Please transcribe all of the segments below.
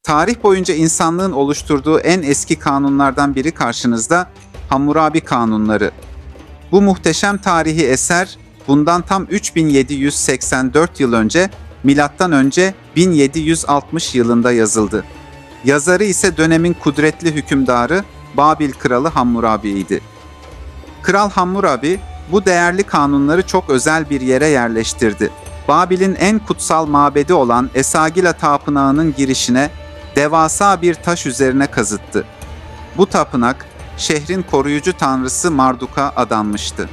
Tarih boyunca insanlığın oluşturduğu en eski kanunlardan biri karşınızda Hammurabi Kanunları. Bu muhteşem tarihi eser bundan tam 3784 yıl önce M.Ö. 1760 yılında yazıldı. Yazarı ise dönemin kudretli hükümdarı Babil kralı Hammurabi'ydi. Kral Hammurabi bu değerli kanunları çok özel bir yere yerleştirdi. Babil'in en kutsal mabedi olan Esagila Tapınağı'nın girişine devasa bir taş üzerine kazıttı. Bu tapınak, şehrin koruyucu tanrısı Marduk'a adanmıştı.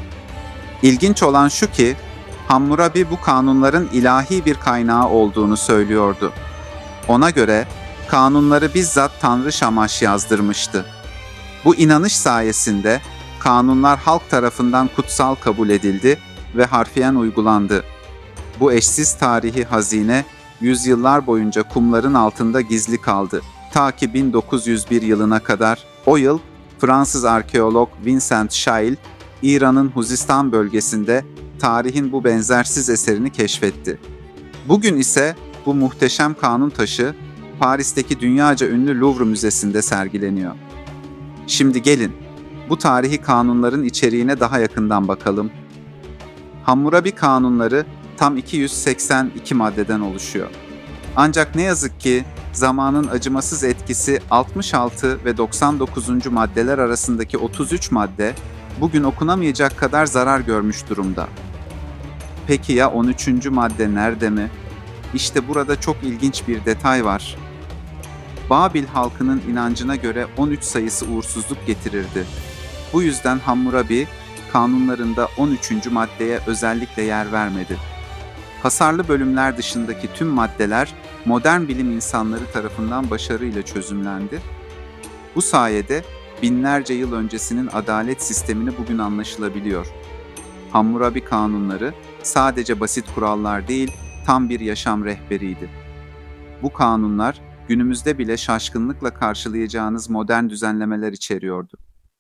İlginç olan şu ki, Hammurabi bu kanunların ilahi bir kaynağı olduğunu söylüyordu. Ona göre kanunları bizzat Tanrı Şamaş yazdırmıştı. Bu inanış sayesinde kanunlar halk tarafından kutsal kabul edildi ve harfiyen uygulandı. Bu eşsiz tarihi hazine yüzyıllar boyunca kumların altında gizli kaldı. Ta ki 1901 yılına kadar. O yıl Fransız arkeolog Vincent Scheil, İran'ın Huzistan bölgesinde tarihin bu benzersiz eserini keşfetti. Bugün ise bu muhteşem kanun taşı Paris'teki dünyaca ünlü Louvre Müzesi'nde sergileniyor. Şimdi gelin, bu tarihi kanunların içeriğine daha yakından bakalım. Hammurabi kanunları tam 282 maddeden oluşuyor. Ancak ne yazık ki zamanın acımasız etkisi 66 ve 99. maddeler arasındaki 33 madde bugün okunamayacak kadar zarar görmüş durumda. Peki ya 13. madde nerede mi? İşte burada çok ilginç bir detay var. Babil halkının inancına göre 13 sayısı uğursuzluk getirirdi. Bu yüzden Hammurabi kanunlarında 13. maddeye özellikle yer vermedi. Hasarlı bölümler dışındaki tüm maddeler modern bilim insanları tarafından başarıyla çözümlendi. Bu sayede binlerce yıl öncesinin adalet sistemini bugün anlaşılabiliyor. Hammurabi kanunları sadece basit kurallar değil, tam bir yaşam rehberiydi. Bu kanunlar günümüzde bile şaşkınlıkla karşılayacağınız modern düzenlemeler içeriyordu.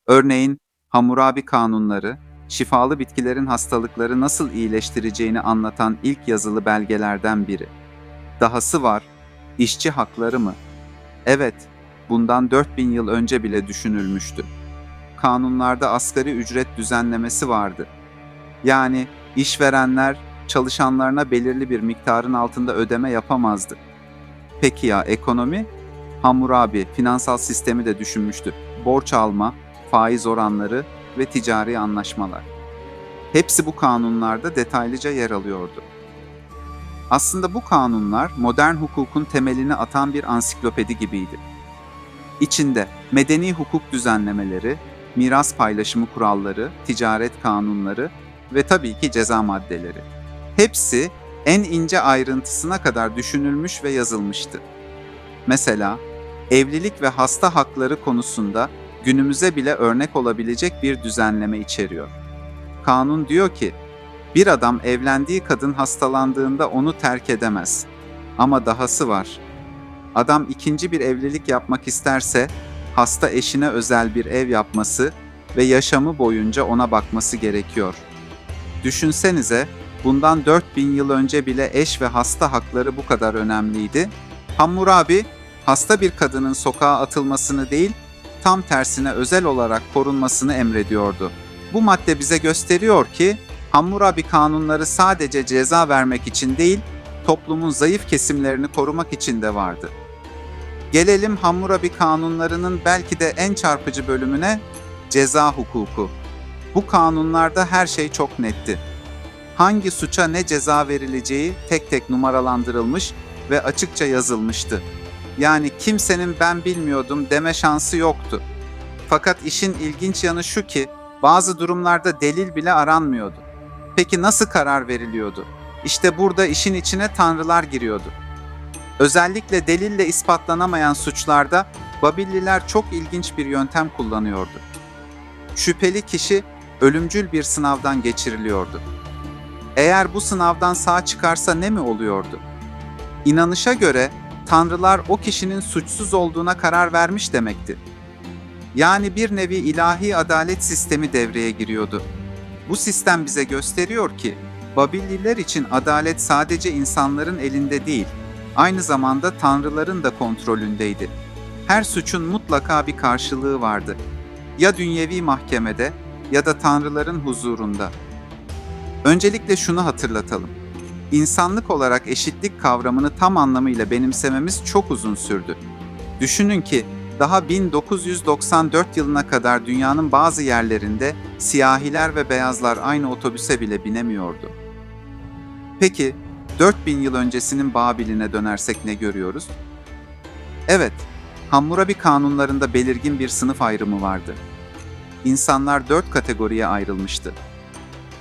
Örneğin Hammurabi kanunları, şifalı bitkilerin hastalıkları nasıl iyileştireceğini anlatan ilk yazılı belgelerden biri. Dahası var, işçi hakları mı? Evet, bundan 4000 yıl önce bile düşünülmüştü. Kanunlarda asgari ücret düzenlemesi vardı. Yani işverenler çalışanlarına belirli bir miktarın altında ödeme yapamazdı. Peki ya ekonomi? Hammurabi finansal sistemi de düşünmüştü. Borç alma, faiz oranları ve ticari anlaşmalar. Hepsi bu kanunlarda detaylıca yer alıyordu. Aslında bu kanunlar modern hukukun temelini atan bir ansiklopedi gibiydi. İçinde medeni hukuk düzenlemeleri, miras paylaşımı kuralları, ticaret kanunları ve tabii ki ceza maddeleri. Hepsi en ince ayrıntısına kadar düşünülmüş ve yazılmıştı. Mesela evlilik ve hasta hakları konusunda günümüze bile örnek olabilecek bir düzenleme içeriyor. Kanun diyor ki, bir adam evlendiği kadın hastalandığında onu terk edemez. Ama dahası var. Adam ikinci bir evlilik yapmak isterse, hasta eşine özel bir ev yapması ve yaşamı boyunca ona bakması gerekiyor. Düşünsenize, bundan 4000 yıl önce bile eş ve hasta hakları bu kadar önemliydi. Hammurabi, hasta bir kadının sokağa atılmasını değil, tam tersine özel olarak korunmasını emrediyordu. Bu madde bize gösteriyor ki, Hammurabi kanunları sadece ceza vermek için değil, toplumun zayıf kesimlerini korumak için de vardı. Gelelim Hammurabi kanunlarının belki de en çarpıcı bölümüne, ceza hukuku. Bu kanunlarda her şey çok netti. Hangi suça ne ceza verileceği tek tek numaralandırılmış ve açıkça yazılmıştı. Yani kimsenin ben bilmiyordum deme şansı yoktu. Fakat işin ilginç yanı şu ki, bazı durumlarda delil bile aranmıyordu. Peki nasıl karar veriliyordu? İşte burada işin içine tanrılar giriyordu. Özellikle delille ispatlanamayan suçlarda Babilliler çok ilginç bir yöntem kullanıyordu. Şüpheli kişi ölümcül bir sınavdan geçiriliyordu. Eğer bu sınavdan sağ çıkarsa ne mi oluyordu? İnanışa göre tanrılar o kişinin suçsuz olduğuna karar vermiş demekti. Yani bir nevi ilahi adalet sistemi devreye giriyordu. Bu sistem bize gösteriyor ki, Babilliler için adalet sadece insanların elinde değil, Aynı zamanda tanrıların da kontrolündeydi. Her suçun mutlaka bir karşılığı vardı. Ya dünyevi mahkemede ya da tanrıların huzurunda. Öncelikle şunu hatırlatalım. İnsanlık olarak eşitlik kavramını tam anlamıyla benimsememiz çok uzun sürdü. Düşünün ki daha 1994 yılına kadar dünyanın bazı yerlerinde siyahiler ve beyazlar aynı otobüse bile binemiyordu. Peki 4000 yıl öncesinin Babil'ine dönersek ne görüyoruz? Evet, Hammurabi kanunlarında belirgin bir sınıf ayrımı vardı. İnsanlar 4 kategoriye ayrılmıştı.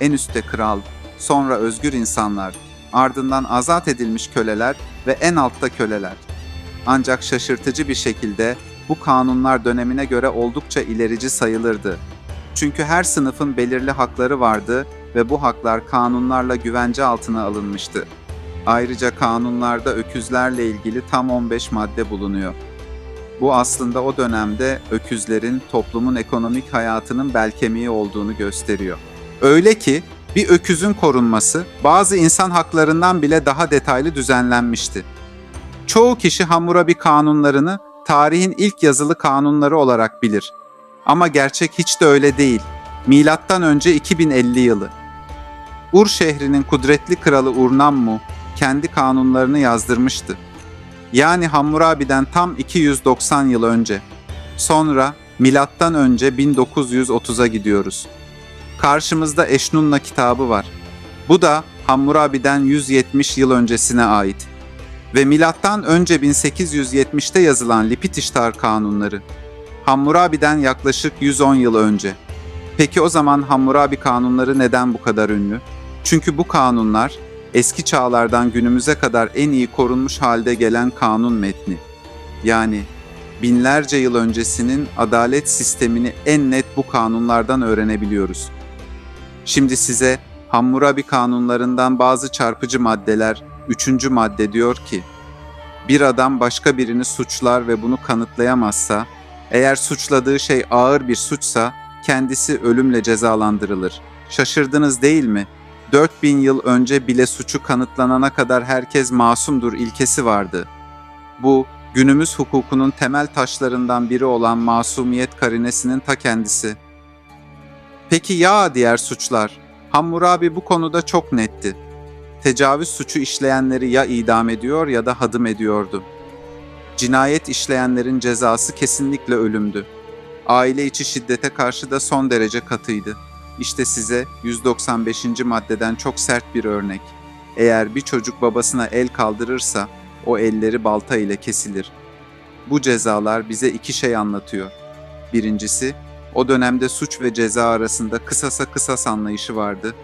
En üstte kral, sonra özgür insanlar, ardından azat edilmiş köleler ve en altta köleler. Ancak şaşırtıcı bir şekilde bu kanunlar dönemine göre oldukça ilerici sayılırdı. Çünkü her sınıfın belirli hakları vardı ve bu haklar kanunlarla güvence altına alınmıştı. Ayrıca kanunlarda öküzlerle ilgili tam 15 madde bulunuyor. Bu aslında o dönemde öküzlerin toplumun ekonomik hayatının bel kemiği olduğunu gösteriyor. Öyle ki bir öküzün korunması bazı insan haklarından bile daha detaylı düzenlenmişti. Çoğu kişi Hammurabi kanunlarını tarihin ilk yazılı kanunları olarak bilir. Ama gerçek hiç de öyle değil. Milattan önce 2050 yılı. Ur şehrinin kudretli kralı Urnammu kendi kanunlarını yazdırmıştı. Yani Hammurabi'den tam 290 yıl önce. Sonra milattan önce 1930'a gidiyoruz. Karşımızda Eşnunna kitabı var. Bu da Hammurabi'den 170 yıl öncesine ait. Ve milattan önce 1870'te yazılan Lipitiştar kanunları. Hammurabi'den yaklaşık 110 yıl önce. Peki o zaman Hammurabi kanunları neden bu kadar ünlü? Çünkü bu kanunlar eski çağlardan günümüze kadar en iyi korunmuş halde gelen kanun metni. Yani binlerce yıl öncesinin adalet sistemini en net bu kanunlardan öğrenebiliyoruz. Şimdi size Hammurabi kanunlarından bazı çarpıcı maddeler, 3. madde diyor ki, bir adam başka birini suçlar ve bunu kanıtlayamazsa, eğer suçladığı şey ağır bir suçsa, kendisi ölümle cezalandırılır. Şaşırdınız değil mi? 4000 yıl önce bile suçu kanıtlanana kadar herkes masumdur ilkesi vardı. Bu, günümüz hukukunun temel taşlarından biri olan masumiyet karinesinin ta kendisi. Peki ya diğer suçlar? Hammurabi bu konuda çok netti. Tecavüz suçu işleyenleri ya idam ediyor ya da hadım ediyordu. Cinayet işleyenlerin cezası kesinlikle ölümdü. Aile içi şiddete karşı da son derece katıydı. İşte size 195. maddeden çok sert bir örnek. Eğer bir çocuk babasına el kaldırırsa, o elleri balta ile kesilir. Bu cezalar bize iki şey anlatıyor. Birincisi, o dönemde suç ve ceza arasında kısasa kısas anlayışı vardı.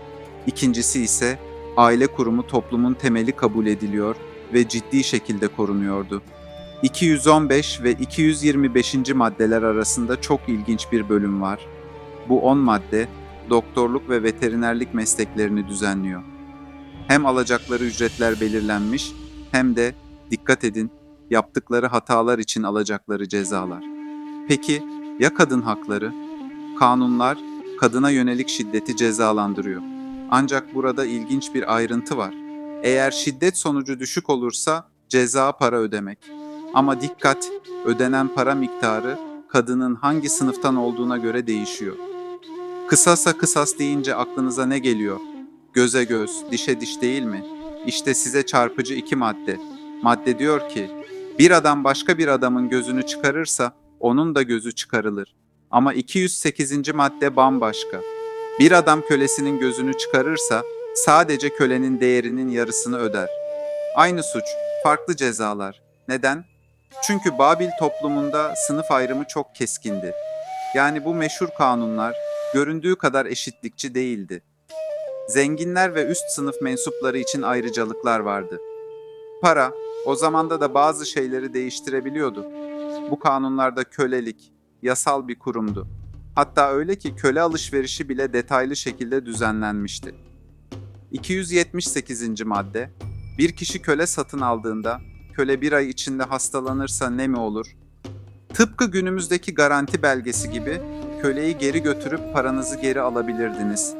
İkincisi ise, aile kurumu toplumun temeli kabul ediliyor ve ciddi şekilde korunuyordu. 215 ve 225. maddeler arasında çok ilginç bir bölüm var. Bu 10 madde, doktorluk ve veterinerlik mesleklerini düzenliyor. Hem alacakları ücretler belirlenmiş, hem de, dikkat edin, yaptıkları hatalar için alacakları cezalar. Peki, ya kadın hakları? Kanunlar, kadına yönelik şiddeti cezalandırıyor. Ancak burada ilginç bir ayrıntı var. Eğer şiddet sonucu düşük olursa, ceza para ödemek. Ama dikkat, ödenen para miktarı, kadının hangi sınıftan olduğuna göre değişiyor. Kısasa kısas deyince aklınıza ne geliyor? Göze göz, dişe diş değil mi? İşte size çarpıcı 2 madde. Madde diyor ki, bir adam başka bir adamın gözünü çıkarırsa, onun da gözü çıkarılır. Ama 208. madde bambaşka. Bir adam kölesinin gözünü çıkarırsa, sadece kölenin değerinin yarısını öder. Aynı suç, farklı cezalar. Neden? Çünkü Babil toplumunda sınıf ayrımı çok keskindi. Yani bu meşhur kanunlar, göründüğü kadar eşitlikçi değildi. Zenginler ve üst sınıf mensupları için ayrıcalıklar vardı. Para, o zamanda da bazı şeyleri değiştirebiliyordu. Bu kanunlarda kölelik, yasal bir kurumdu. Hatta öyle ki köle alışverişi bile detaylı şekilde düzenlenmişti. 278. madde, bir kişi köle satın aldığında, köle bir ay içinde hastalanırsa ne mi olur? Tıpkı günümüzdeki garanti belgesi gibi, köleyi geri götürüp paranızı geri alabilirdiniz.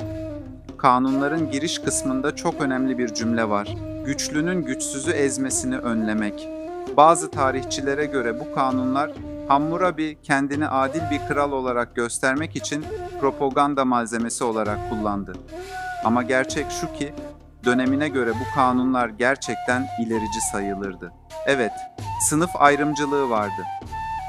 Kanunların giriş kısmında çok önemli bir cümle var. güçlünün güçsüzü ezmesini önlemek. Bazı tarihçilere göre bu kanunlar Hammurabi kendini adil bir kral olarak göstermek için propaganda malzemesi olarak kullandı. Ama gerçek şu ki, dönemine göre bu kanunlar gerçekten ilerici sayılırdı. Evet, sınıf ayrımcılığı vardı.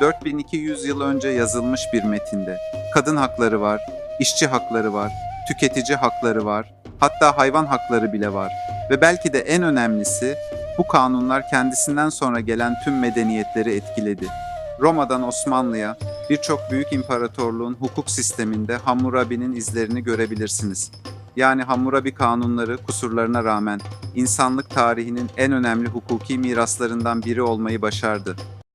4200 yıl önce yazılmış bir metinde. Kadın hakları var, işçi hakları var, tüketici hakları var, hatta hayvan hakları bile var. Ve belki de en önemlisi, bu kanunlar kendisinden sonra gelen tüm medeniyetleri etkiledi. Roma'dan Osmanlı'ya, birçok büyük imparatorluğun hukuk sisteminde Hammurabi'nin izlerini görebilirsiniz. Yani Hammurabi kanunları kusurlarına rağmen insanlık tarihinin en önemli hukuki miraslarından biri olmayı başardı.